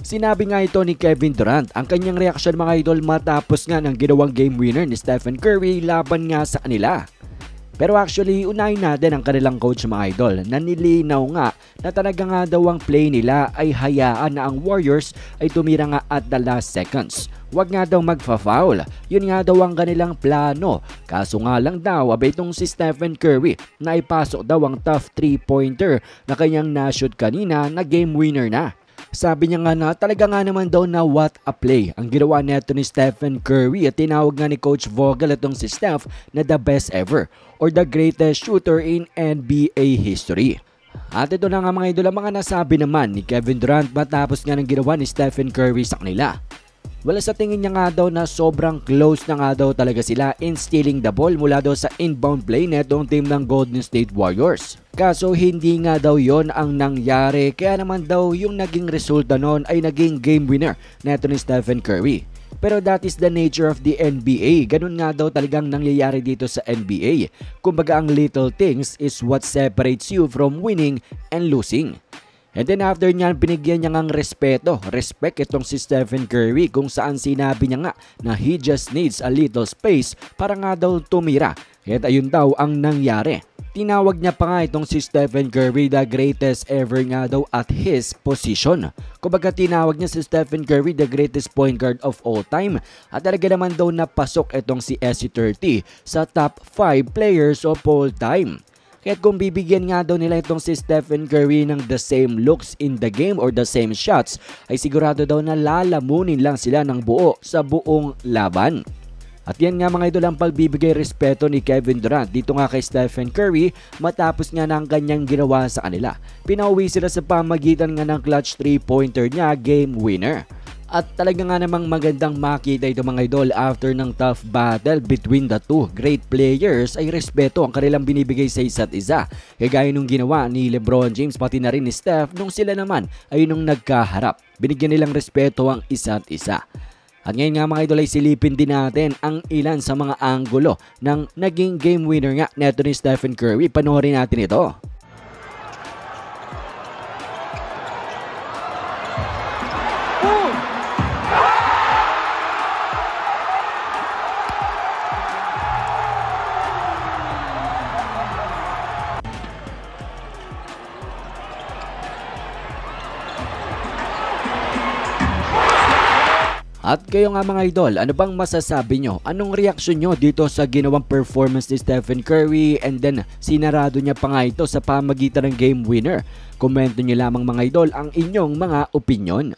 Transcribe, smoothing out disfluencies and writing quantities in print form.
Sinabi nga ito ni Kevin Durant ang kanyang reaksyon mga idol matapos nga ng ginawang game winner ni Stephen Curry laban nga sa kanila. Pero actually, unahin natin ang kanilang coach mga idol na nilinaw nga na talaga nga daw ang play nila ay hayaan na ang Warriors ay tumira nga at the last seconds. Huwag nga daw magfa-foul. Yun nga daw ang kanilang plano. Kaso nga lang daw, abay itong si Stephen Curry na ipasok daw ang tough 3-pointer na kanyang na-shoot kanina na game winner na. Sabi niya nga na talaga nga naman daw na what a play ang ginawa neto ni Stephen Curry at tinawag nga ni Coach Vogel itong si Steph na the best ever or the greatest shooter in NBA history. At ito na nga mga idol ang mga nasabi naman ni Kevin Durant matapos nga ng ginawa ni Stephen Curry sa kanila. Well, sa tingin niya nga daw na sobrang close na nga daw talaga sila in stealing the ball mula daw sa inbound play netong team ng Golden State Warriors. Kaso hindi nga daw yon ang nangyari kaya naman daw yung naging resulta noon ay naging game winner neto ni Stephen Curry. Pero that is the nature of the NBA. Ganun nga daw talagang nangyayari dito sa NBA. Kumbaga ang little things is what separates you from winning and losing. And then after niyan, binigyan niya ngang respect itong si Stephen Curry kung saan sinabi niya nga na he just needs a little space para nga daw tumira. At ayun daw ang nangyari. Tinawag niya pa nga itong si Stephen Curry the greatest ever nga daw at his position. Kumbaga tinawag niya si Stephen Curry the greatest point guard of all time at talaga naman daw napasok itong si SC30 sa top 5 players of all time. Kaya kung bibigyan nga daw nila itong si Stephen Curry ng the same looks in the game or the same shots ay sigurado daw na lalamunin lang sila ng buo sa buong laban. At yan nga mga idol ang pagbibigay respeto ni Kevin Durant dito nga kay Stephen Curry matapos nga ng kanyang ginawa sa kanila. Pinauwi sila sa pamagitan nga ng clutch 3-pointer niya, game winner. At talaga nga namang magandang makita ito mga idol after ng tough battle between the two great players ay respeto ang kanilang binibigay sa isa't isa. Kagaya nung ginawa ni LeBron James pati na rin ni Steph nung sila naman ay nung nagkaharap. Binigyan nilang respeto ang isa't isa. At ngayon nga mga idol ay silipin din natin ang ilan sa mga anggulo ng naging game winner nga neto ni Stephen Curry. Panoorin natin ito. At kayo nga mga idol, ano bang masasabi nyo? Anong reaksyon nyo dito sa ginawang performance ni Stephen Curry and then sinarado niya pa nga ito sa pamagitan ng game winner? Komento nyo lamang mga idol ang inyong mga opinyon.